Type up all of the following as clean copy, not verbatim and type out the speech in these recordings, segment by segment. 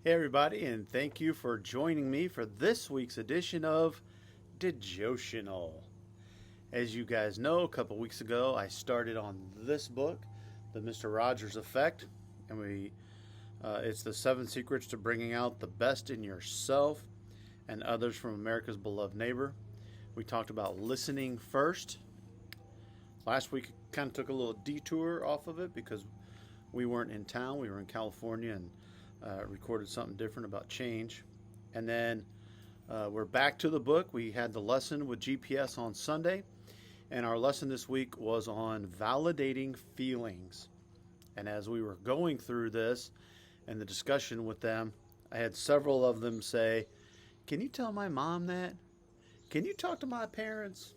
Hey, everybody, and thank you for joining me for this week's edition of De-JOE-tional. As you guys know, a couple weeks ago I started on this book, The Mr. Rogers Effect, and it's the 7 secrets to bringing out the best in yourself and others from America's beloved neighbor. We talked about listening first. Last week kind of took a little detour off of it because we weren't in town. We were in California and recorded something different about change. And then we're back to the book. We had the lesson with GPS on Sunday, and our lesson this week was on validating feelings. And as we were going through this and the discussion with them, I had several of them say, "Can you tell my mom that? Can you talk to my parents?"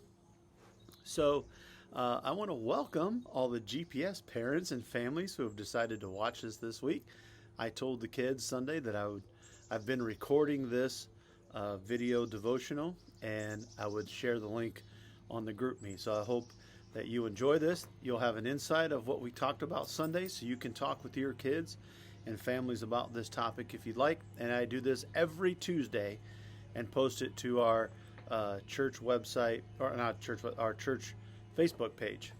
So I want to welcome all the GPS parents and families who have decided to watch this week. I told the kids Sunday that I've been recording this video devotional, and I would share the link on the GroupMe. So I hope that you enjoy this. You'll have an insight of what we talked about Sunday, so you can talk with your kids and families about this topic if you'd like. And I do this every Tuesday and post it to our church website, or not church, our church Facebook page.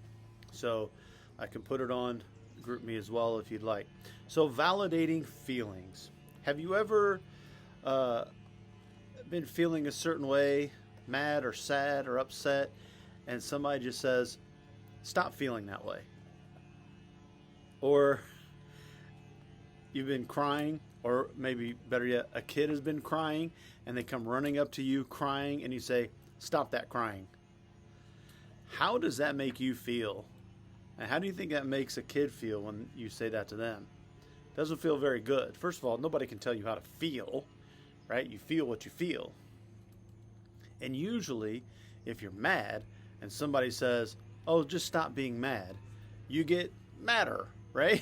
So I can put it on GroupMe as well if you'd like. So validating feelings. Have you ever been feeling a certain way, mad or sad or upset, and somebody just says, "Stop feeling that way"? Or you've been crying, or maybe better yet, a kid has been crying and they come running up to you crying and you say, "Stop that crying." How does that make you feel? And how do you think that makes a kid feel when you say that to them? It doesn't feel very good. First of all, nobody can tell you how to feel, right? You feel what you feel. And usually, if you're mad and somebody says, "Oh, just stop being mad," you get madder, right?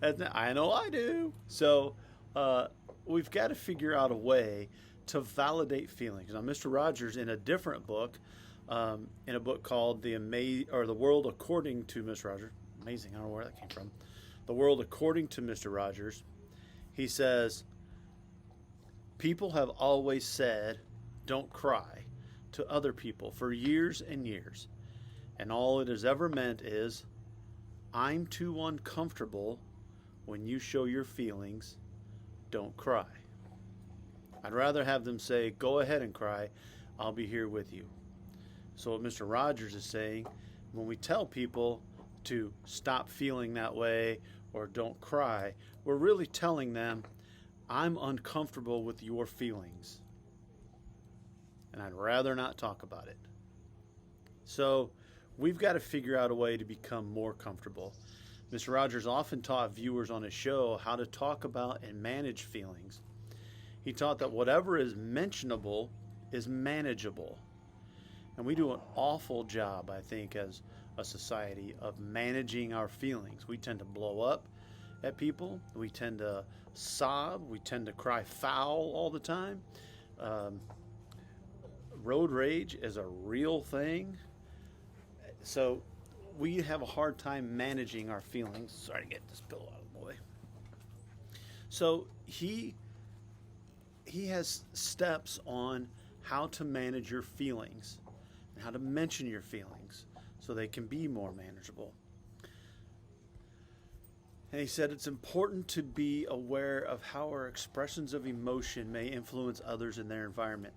I know I do. So we've got to figure out a way to validate feelings. Now, Mr. Rogers, in a different book, in a book called The World According to Mr. Rogers. Amazing, I don't know where that came from. The World According to Mr. Rogers. He says, people have always said, "Don't cry," to other people for years and years. And all it has ever meant is, "I'm too uncomfortable when you show your feelings. Don't cry." I'd rather have them say, "Go ahead and cry. I'll be here with you." So what Mr. Rogers is saying, when we tell people to stop feeling that way or don't cry, we're really telling them, "I'm uncomfortable with your feelings, and I'd rather not talk about it." So we've got to figure out a way to become more comfortable. Mr. Rogers often taught viewers on his show how to talk about and manage feelings. He taught that whatever is mentionable is manageable. And we do an awful job, I think, as a society of managing our feelings. We tend to blow up at people. We tend to sob. We tend to cry foul all the time. Road rage is a real thing. So we have a hard time managing our feelings. Sorry to get this pillow out of the way. So he has steps on how to manage your feelings and how to mention your feelings so they can be more manageable. And he said it's important to be aware of how our expressions of emotion may influence others in their environment.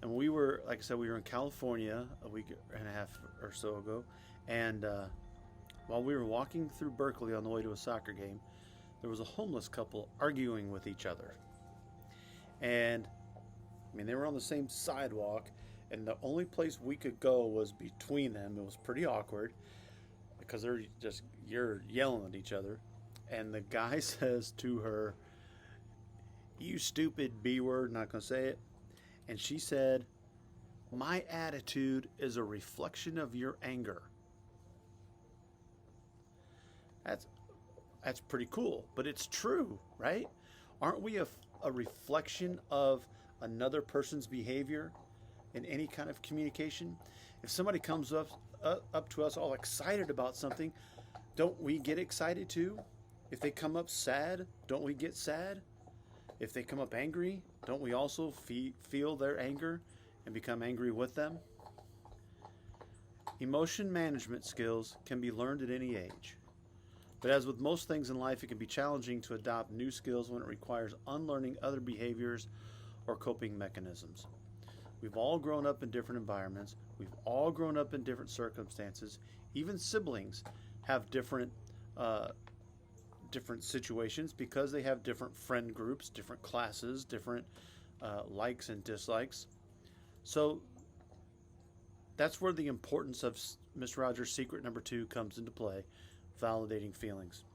And we were, like I said, we were in California a week and a half or so ago. And while we were walking through Berkeley on the way to a soccer game, there was a homeless couple arguing with each other. And, I mean, they were on the same sidewalk, and the only place we could go was between them. It was pretty awkward because you're yelling at each other. And the guy says to her, "You stupid B word," not going to say it. And she said, "My attitude is a reflection of your anger." That's pretty cool, but it's true, right? Aren't we a reflection of another person's behavior in any kind of communication? If somebody comes up to us all excited about something, don't we get excited too? If they come up sad, don't we get sad? If they come up angry, don't we also feel their anger and become angry with them? Emotion management skills can be learned at any age. But as with most things in life, it can be challenging to adopt new skills when it requires unlearning other behaviors or coping mechanisms. We've all grown up in different environments. We've all grown up in different circumstances. Even siblings have different situations because they have different friend groups, different classes, different likes and dislikes. So that's where the importance of Mr. Rogers' secret number 2 comes into play, validating feelings.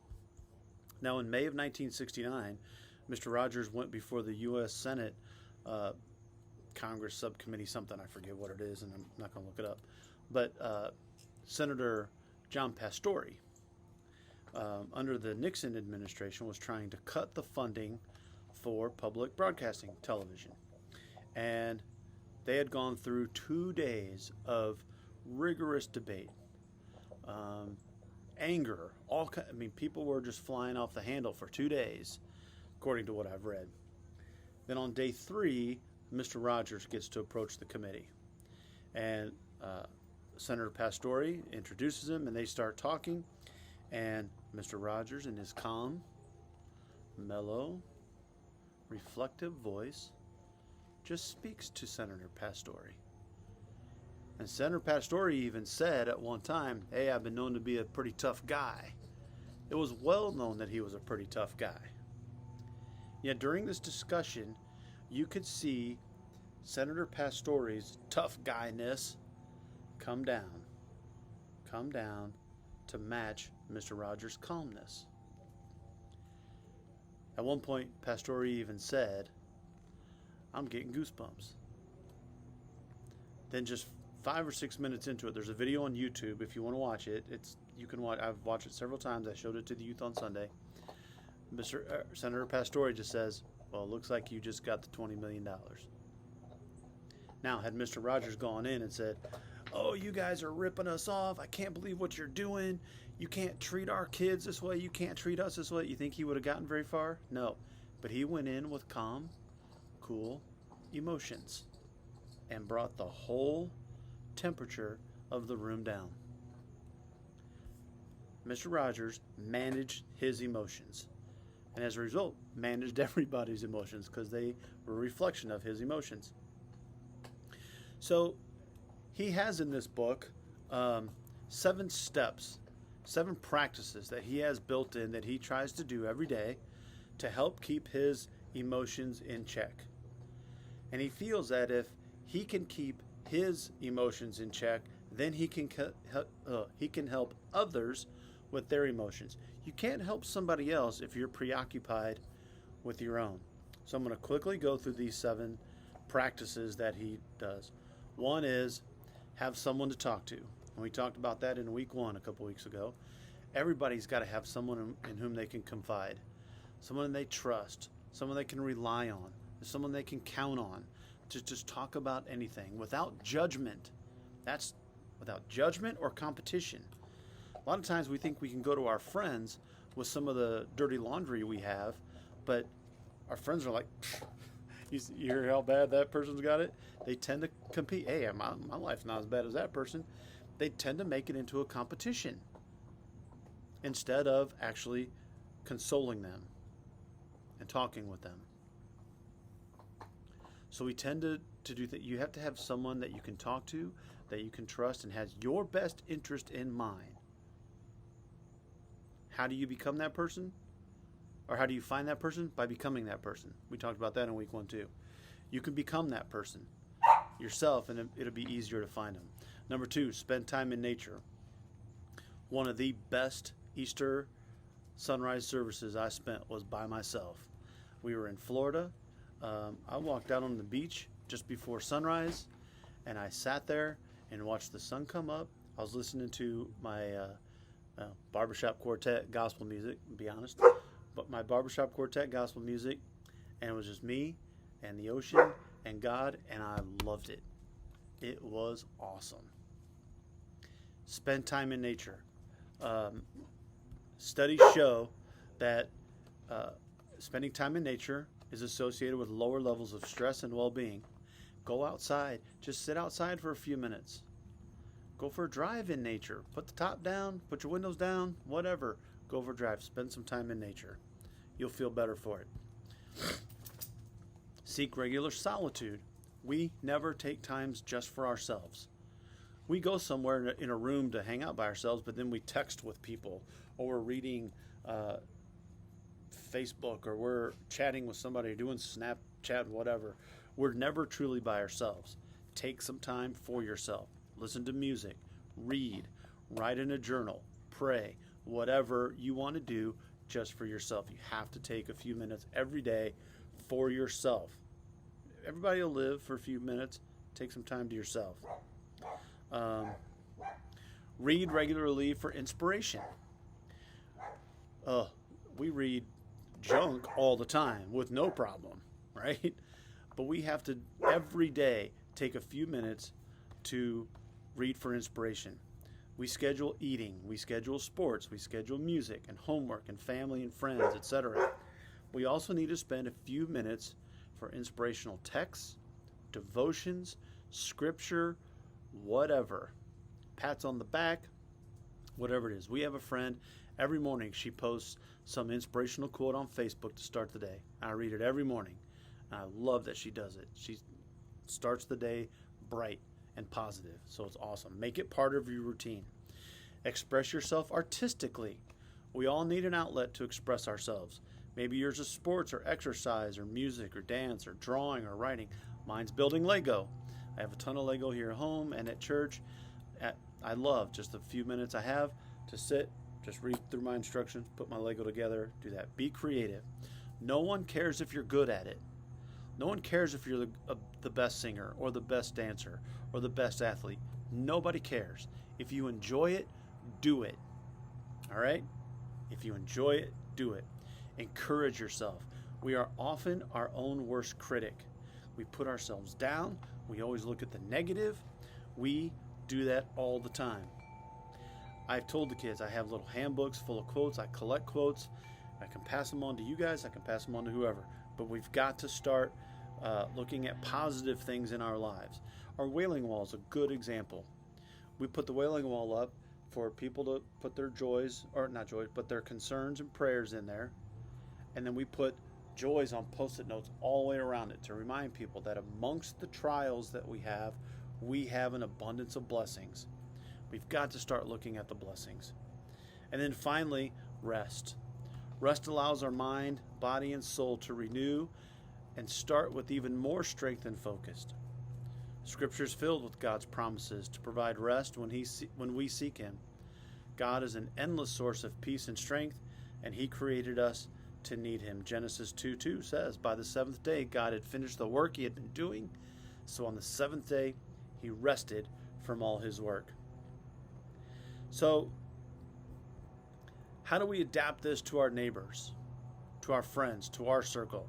Now, in May of 1969, Mr. Rogers went before the U.S. Senate Congress subcommittee, something, I forget what it is, and I'm not going to look it up, but Senator John Pastore, under the Nixon administration, was trying to cut the funding for public broadcasting television. And they had gone through 2 days of rigorous debate, anger, people were just flying off the handle for 2 days, according to what I've read. Then on day 3, Mr. Rogers gets to approach the committee, and Senator Pastore introduces him, and they start talking, and Mr. Rogers, in his calm, mellow, reflective voice, just speaks to Senator Pastore. And Senator Pastore even said at one time, "Hey, I've been known to be a pretty tough guy." It was well known that he was a pretty tough guy. Yet during this discussion, you could see Senator Pastore's tough guyness come down to match Mr. Rogers' calmness. At one point, Pastore even said, "I'm getting goosebumps." Then just 5 or 6 minutes into it, there's a video on YouTube if you want to watch it. You can watch. I've watched it several times. I showed it to the youth on Sunday. Senator Pastore just says, "Well, it looks like you just got the $20 million. Now, had Mr. Rogers gone in and said, "Oh, you guys are ripping us off. I can't believe what you're doing. You can't treat our kids this way. You can't treat us this way," you think he would have gotten very far? No. But he went in with calm, cool emotions and brought the whole temperature of the room down. Mr. Rogers managed his emotions, and as a result, managed everybody's emotions because they were a reflection of his emotions. So he has in this book 7 steps, 7 practices that he has built in that he tries to do every day to help keep his emotions in check. And he feels that if he can keep his emotions in check, then he can help others with their emotions. You can't help somebody else if you're preoccupied with your own. So I'm going to quickly go through these 7 practices that he does. One is have someone to talk to. And we talked about that in week 1 a couple weeks ago. Everybody's got to have someone in whom they can confide, someone they trust, someone they can rely on, someone they can count on to just talk about anything without judgment. That's without judgment or competition. A lot of times we think we can go to our friends with some of the dirty laundry we have, but our friends are like, you hear how bad that person's got it? They tend to compete. Hey, my life's not as bad as that person. They tend to make it into a competition instead of actually consoling them and talking with them. So we tend to do that. You have to have someone that you can talk to, that you can trust, and has your best interest in mind. How do you become that person? Or how do you find that person? By becoming that person. We talked about that in week 1 too. You can become that person yourself, and it'll be easier to find them. Number 2, spend time in nature. One of the best Easter sunrise services I spent was by myself. We were in Florida. I walked out on the beach just before sunrise, and I sat there and watched the sun come up. I was listening to my barbershop quartet gospel music, to be honest, but my barbershop quartet gospel music, and it was just me and the ocean and God, and I loved it. It was awesome. Spend time in nature. Studies show that spending time in nature is associated with lower levels of stress and well-being. Go outside. Just sit outside for a few minutes. Go for a drive in nature. Put the top down, put your windows down, whatever. Go for a drive. Spend some time in nature. You'll feel better for it. Seek regular solitude. We never take times just for ourselves. We go somewhere in a room to hang out by ourselves, but then we text with people, or we're reading Facebook, or we're chatting with somebody, doing Snapchat, whatever. We're never truly by ourselves. Take some time for yourself. Listen to music, read, write in a journal, pray, whatever you want to do just for yourself. You have to take a few minutes every day for yourself. Everybody will live for a few minutes. Take some time to yourself. Read regularly for inspiration. We read junk all the time with no problem, right? But we have to every day take a few minutes to read for inspiration. We schedule eating, we schedule sports, we schedule music and homework and family and friends, etc. We also need to spend a few minutes for inspirational texts, devotions, scripture, whatever. Pats on the back, whatever it is. We have a friend, every morning she posts some inspirational quote on Facebook to start the day. I read it every morning. I love that she does it. She starts the day bright and positive, so it's awesome. Make it part of your routine. Express yourself artistically. We all need an outlet to express ourselves. Maybe yours is sports or exercise or music or dance or drawing or writing. Mine's building Lego. I have a ton of Lego here at home and at church. I love just a few minutes I have to sit, just read through my instructions, put my Lego together, do that. Be creative. No one cares if you're good at it. No one cares if you're the best singer or the best dancer or the best athlete. Nobody cares. If you enjoy it, do it. All right? If you enjoy it, do it. Encourage yourself. We are often our own worst critic. We put ourselves down. We always look at the negative. We do that all the time. I've told the kids I have little handbooks full of quotes. I collect quotes. I can pass them on to you guys. I can pass them on to whoever. But we've got to start looking at positive things in our lives. Our Wailing Wall is a good example. We put the Wailing Wall up for people to put their joys, or not joys, but their concerns and prayers in there. And then we put joys on Post-it notes all the way around it to remind people that amongst the trials that we have an abundance of blessings. We've got to start looking at the blessings. And then finally, rest. Rest allows our mind, body, and soul to renew and start with even more strength and focus. Scripture is filled with God's promises to provide rest when we seek Him. God is an endless source of peace and strength, and He created us to need Him. Genesis 2:2 says, by the seventh day God had finished the work He had been doing, so on the seventh day He rested from all His work. So, how do we adapt this to our neighbors, to our friends, to our circle?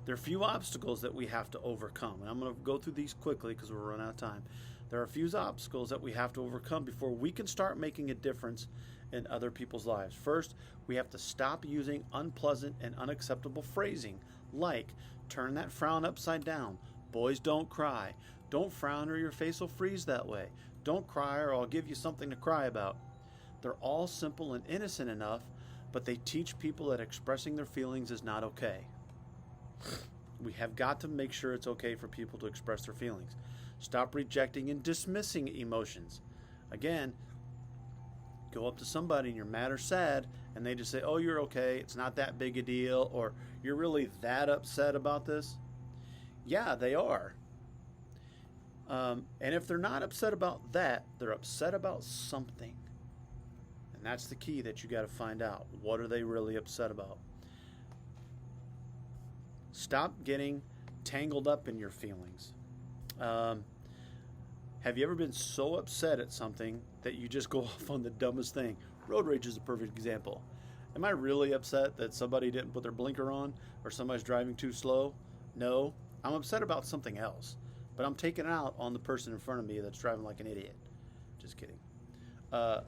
There are a few obstacles that we have to overcome, and I'm going to go through these quickly because we're running out of time. There are a few obstacles that we have to overcome before we can start making a difference in other people's lives. First, we have to stop using unpleasant and unacceptable phrasing, like, turn that frown upside down, boys don't cry, don't frown or your face will freeze that way, don't cry or I'll give you something to cry about. They're all simple and innocent enough, but they teach people that expressing their feelings is not okay. We have got to make sure it's okay for people to express their feelings. Stop rejecting and dismissing emotions. Again, go up to somebody and you're mad or sad, and they just say, oh, you're okay, it's not that big a deal, or you're really that upset about this. Yeah, they are. And if they're not upset about that, they're upset about something. And that's the key that you got to find out. What are they really upset about? Stop getting tangled up in your feelings. Have you ever been so upset at something that you just go off on the dumbest thing? Road rage is a perfect example. Am I really upset that somebody didn't put their blinker on or somebody's driving too slow? No, I'm upset about something else, but I'm taking it out on the person in front of me that's driving like an idiot. Just kidding. But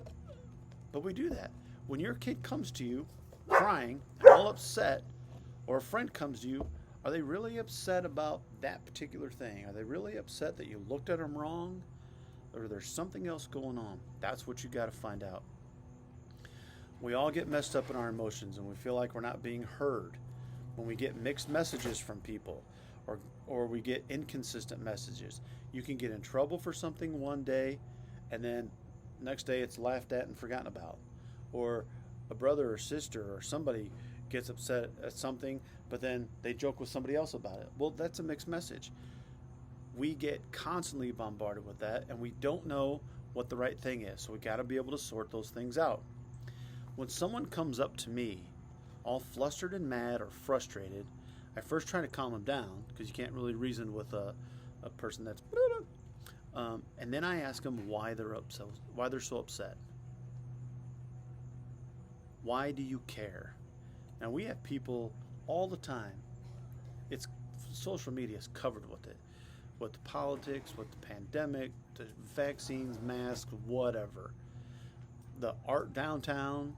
we do that. When your kid comes to you crying and all upset, or a friend comes to you, are they really upset about that particular thing? Are they really upset that you looked at them wrong? Or there's something else going on? That's what you got to find out. We all get messed up in our emotions and we feel like we're not being heard. When we get mixed messages from people or we get inconsistent messages, you can get in trouble for something one day and then next day it's laughed at and forgotten about. Or a brother or sister or somebody gets upset at something, but then they joke with somebody else about it. Well, that's a mixed message. We get constantly bombarded with that and we don't know what the right thing is. So we got to be able to sort those things out. When someone comes up to me all flustered and mad or frustrated, I first try to calm them down because you can't really reason with a person that's and then I ask them why they're upset, why they're so upset. Why do you care? Now we have people all the time. It's social media is covered with it, with the politics, with the pandemic, the vaccines, masks, whatever. The art downtown,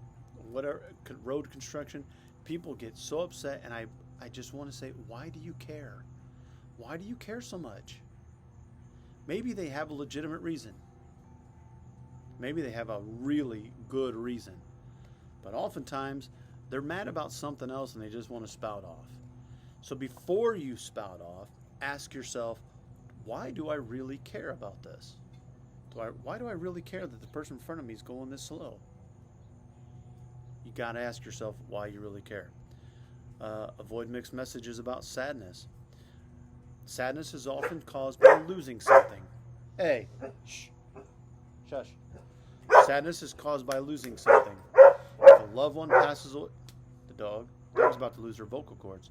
whatever, road construction. People get so upset, and I just want to say, why do you care? Why do you care so much? Maybe they have a legitimate reason. Maybe they have a really good reason. But oftentimes, they're mad about something else and they just want to spout off. So before you spout off, ask yourself, why do I really care about this? Why do I really care that the person in front of me is going this slow? You got to ask yourself why you really care. Avoid mixed messages about sadness. Sadness is often caused by losing something. Hey, shh, shush. Sadness is caused by losing something. If a loved one passes away, the dog's about to lose her vocal cords.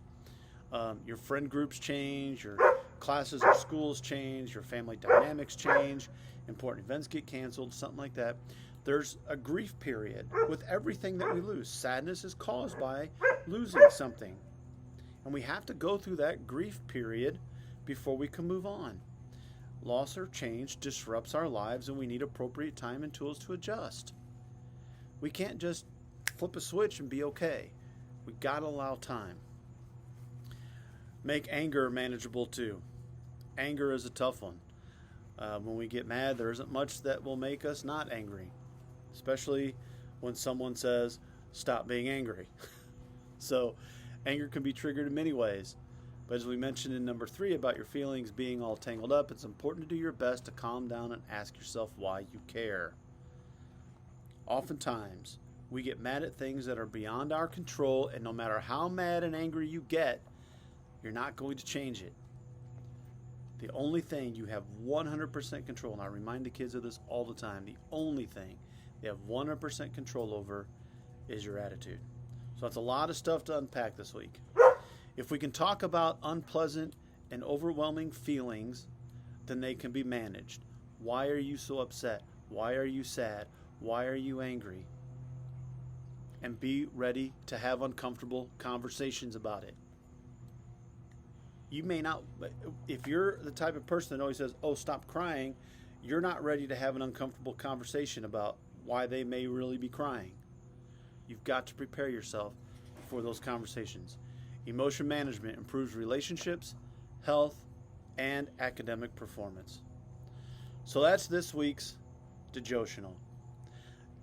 Your friend groups change, your classes or schools change, your family dynamics change, important events get canceled, something like that. There's a grief period with everything that we lose. Sadness is caused by losing something. And we have to go through that grief period before we can move on. Loss or change disrupts our lives and we need appropriate time and tools to adjust. We can't just flip a switch and be okay. We got to allow time. Make anger manageable too. Anger is a tough one. When we get mad, there isn't much that will make us not angry, especially when someone says, stop being angry. So anger can be triggered in many ways. But as we mentioned in number 3 about your feelings being all tangled up, it's important to do your best to calm down and ask yourself why you care. Oftentimes, we get mad at things that are beyond our control, and no matter how mad and angry you get, you're not going to change it. The only thing you have 100% control, and I remind the kids of this all the time, the only thing they have 100% control over is your attitude. So that's a lot of stuff to unpack this week. If we can talk about unpleasant and overwhelming feelings, then they can be managed. Why are you so upset? Why are you sad? Why are you angry? And be ready to have uncomfortable conversations about it. You may not, if you're the type of person that always says, oh, stop crying, you're not ready to have an uncomfortable conversation about why they may really be crying. You've got to prepare yourself for those conversations. Emotion management improves relationships, health, and academic performance. So that's this week's De-JOE-tional.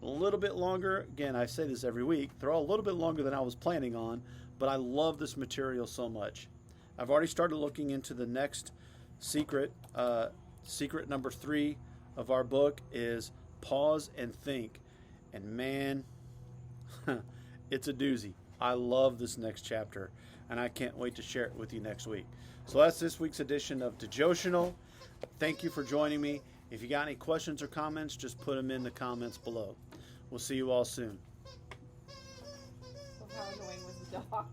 A little bit longer. Again, I say this every week. They're all a little bit longer than I was planning on, but I love this material so much. I've already started looking into the next secret. Secret number 3 of our book is pause and think. And man, it's a doozy. I love this next chapter, and I can't wait to share it with you next week. So that's this week's edition of De-JOE-tional. Thank you for joining me. If you got any questions or comments, just put them in the comments below. We'll see you all soon. So how annoying was the dog?